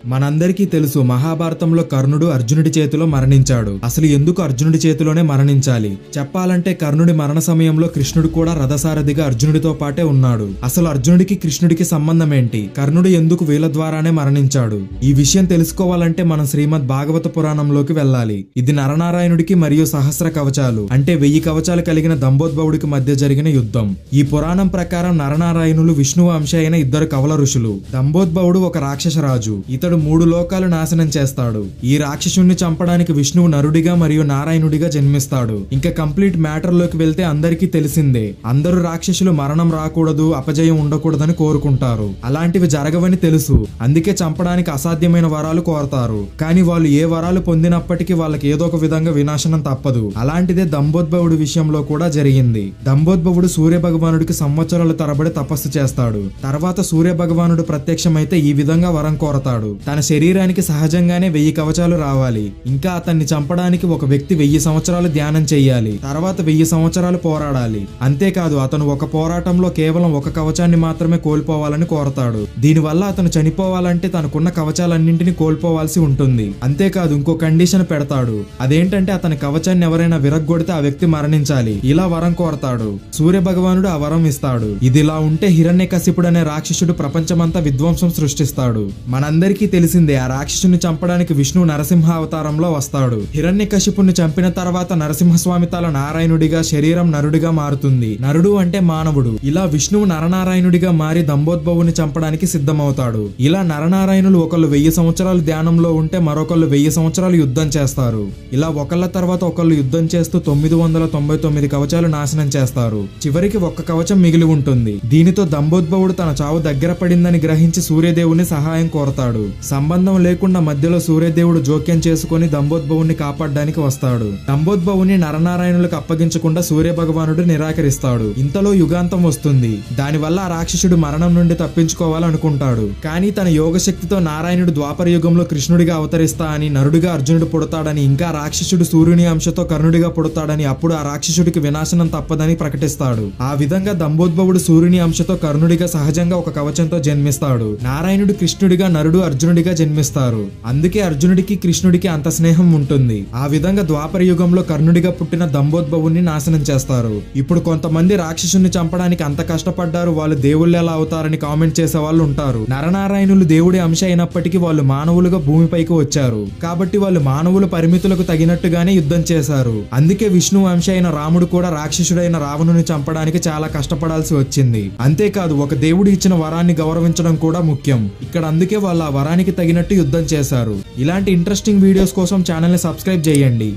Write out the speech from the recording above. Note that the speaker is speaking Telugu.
మనందరికీ తెలుసు మహాభారతంలో కర్ణుడు అర్జునుడి చేతిలో మరణించాడు. అసలు ఎందుకు అర్జునుడి చేతిలోనే మరణించాలి? చెప్పాలంటే కర్ణుడి మరణ సమయంలో కృష్ణుడు కూడా రథసారథిగా అర్జునుడితో పాటే ఉన్నాడు. అసలు అర్జునుడికి కృష్ణుడికి సంబంధం ఏంటి? కర్ణుడు ఎందుకు వీళ్ళ ద్వారానే మరణించాడు? ఈ విషయం తెలుసుకోవాలంటే మనం శ్రీమద్ భాగవత పురాణంలోకి వెళ్ళాలి. ఇది నరనారాయణుడికి మరియు సహస్ర కవచాలు అంటే 1000 కవచాలు కలిగిన దంభోద్భవుడికి మధ్య జరిగిన యుద్ధం. ఈ పురాణం ప్రకారం నరనారాయణులు విష్ణువు అంశ అయిన ఇద్దరు కవల ఋషులు. దంభోద్భవుడు ఒక రాక్షస రాజు. ఇతడు 3 లోకాలు నాశనం చేస్తాడు. ఈ రాక్షసుణ్ణి చంపడానికి విష్ణువు నరుడిగా మరియు నారాయణుడిగా జన్మిస్తాడు. ఇంకా కంప్లీట్ మ్యాటర్ లోకి వెళ్తే అందరికీ తెలిసిందే. అందరూ రాక్షసులు మరణం రాకూడదు, అపజయం ఉండకూడదని కోరుకుంటారు. అలాంటివి జరగవని తెలుసు. అందుకే చంపడానికి అసాధ్యమైన వరాలు కోరతారు. కానీ వాళ్ళు ఏ వరాలు పొందినప్పటికీ వాళ్ళకి ఏదో ఒక విధంగా వినాశనం తప్పదు. అలాంటిదే దంభోద్భవుడి విషయంలో కూడా జరిగింది. దంభోద్భవుడు సూర్య భగవానుడికి సంవత్సరాల తరబడి తపస్సు చేస్తాడు. తర్వాత సూర్య భగవానుడు ప్రత్యక్షమైతే ఈ విధంగా వరం కోరతాడు. తన శరీరానికి సహజంగానే 1000 కవచాలు రావాలి. ఇంకా అతన్ని చంపడానికి ఒక వ్యక్తి 1000 సంవత్సరాలు ధ్యానం చెయ్యాలి. తర్వాత 1000 సంవత్సరాలు పోరాడాలి. అంతేకాదు అతను ఒక పోరాటంలో కేవలం ఒక కవచాన్ని మాత్రమే కోల్పోవాలని కోరతాడు. దీనివల్ల అతను చనిపోవాలంటే తనకున్న కవచాలన్నింటినీ కోల్పోవాల్సి ఉంటుంది. అంతేకాదు ఇంకో కండిషన్ పెడతాడు. అదేంటంటే అతని కవచాన్ని ఎవరైనా విరగ్గొడితే ఆ వ్యక్తి మరణించాలి. ఇలా వరం కోరతాడు. సూర్య భగవానుడు ఆ వరం ఇస్తాడు. ఇదిలా ఉంటే హిరణ్యకశిపుడు అనే రాక్షసుడు ప్రపంచమంతా విధ్వంసం సృష్టిస్తాడు. మనందరికీ తెలిసిందే ఆ రాక్షసుని చంపడానికి విష్ణువు నరసింహ అవతారంలో వస్తాడు. హిరణ్యకశిపుణ్ణి చంపిన తర్వాత నరసింహస్వామి తల నారాయణుడిగా, శరీరం నరుడిగా మారుతుంది. నరుడు అంటే మానవుడు. ఇలా విష్ణువు నరనారాయణుడిగా మారి దంభోద్భవుని చంపడానికి సిద్ధమవుతాడు. ఇలా నరనారాయణులు ఒకళ్ళు 1000 సంవత్సరాలు ధ్యానంలో ఉంటే మరొకళ్ళు 1000 సంవత్సరాలు యుద్ధం చేస్తారు. ఇలా ఒకళ్ళ తర్వాత ఒకళ్ళు యుద్ధం చేస్తూ 999 కవచాలు నాశనం చేస్తారు. చివరికి ఒక్క కవచం మిగిలి ఉంటుంది. దీనితో దంభోద్భవుడు తన చావు దగ్గర పడిందని గ్రహించి సూర్యదేవుని సహాయం కోరతాడు. సంబంధం లేకుండా మధ్యలో సూర్యదేవుడు జోక్యం చేసుకుని దంభోద్భవుని కాపాడడానికి వస్తాడు. దంభోద్భవుని నరనారాయణులకు అప్పగించకుండా సూర్య భగవానుడు నిరాకరిస్తాడు. ఇంతలో యుగాంతం వస్తుంది. దానివల్ల ఆ రాక్షసుడు మరణం నుండి తప్పించుకోవాలనుకుంటాడు. కానీ తన యోగ శక్తితో నారాయణుడు ద్వాపర యుగంలో కృష్ణుడిగా అవతరిస్తా అని, నరుడిగా అర్జునుడు పుడతాడని, ఇంకా రాక్షసుడు సూర్యుని అంశతో కర్ణుడిగా పుడతాడని, అప్పుడు ఆ రాక్షసుడికి వినాశనం తప్పదని ప్రకటిస్తాడు. ఆ విధంగా దంభోద్భవుడు సూర్యుని అంశతో కర్ణుడిగా సహజంగా ఒక కవచంతో జన్మిస్తాడు. నారాయణుడు కృష్ణుడిగా, నరుడు అర్జునుడిగా జన్మిస్తారు. అందుకే అర్జునుడికి కృష్ణుడికి అంత స్నేహం ఉంటుంది. ఆ విధంగా ద్వాపర యుగంలో కర్ణుడిగా పుట్టిన దంభోద్భవుని నాశనం చేస్తారు. ఇప్పుడు కొంతమంది రాక్షసుని చంపడానికి అంత కష్టపడ్డారు, వాళ్ళు దేవుళ్ళు ఎలా అవుతారని కామెంట్ చేసే వాళ్ళు ఉంటారు. నరనారాయణులు దేవుడి అంశ అయినప్పటికీ వాళ్ళు మానవులుగా భూమిపైకి వచ్చారు. కాబట్టి వాళ్ళు మానవుల పరిమితులకు తగినట్టుగానే యుద్ధం చేశారు. అందుకే విష్ణువు అంశ అయిన రాముడు కూడా రాక్షసుడైన రావణుని చంపడానికి చాలా కష్టపడాల్సి వచ్చింది. అంతేకాదు ఒక దేవుడు ఇచ్చిన వరాన్ని గౌరవించడం కూడా ముఖ్యం. ఇక్కడ అందుకే వాళ్ళు ఆ వరానికి తగినట్టు యుద్ధం చేశారు. ఇలాంటి ఇంట్రెస్టింగ్ వీడియోస్ కోసం ఛానల్ ని సబ్స్క్రైబ్ చేయండి.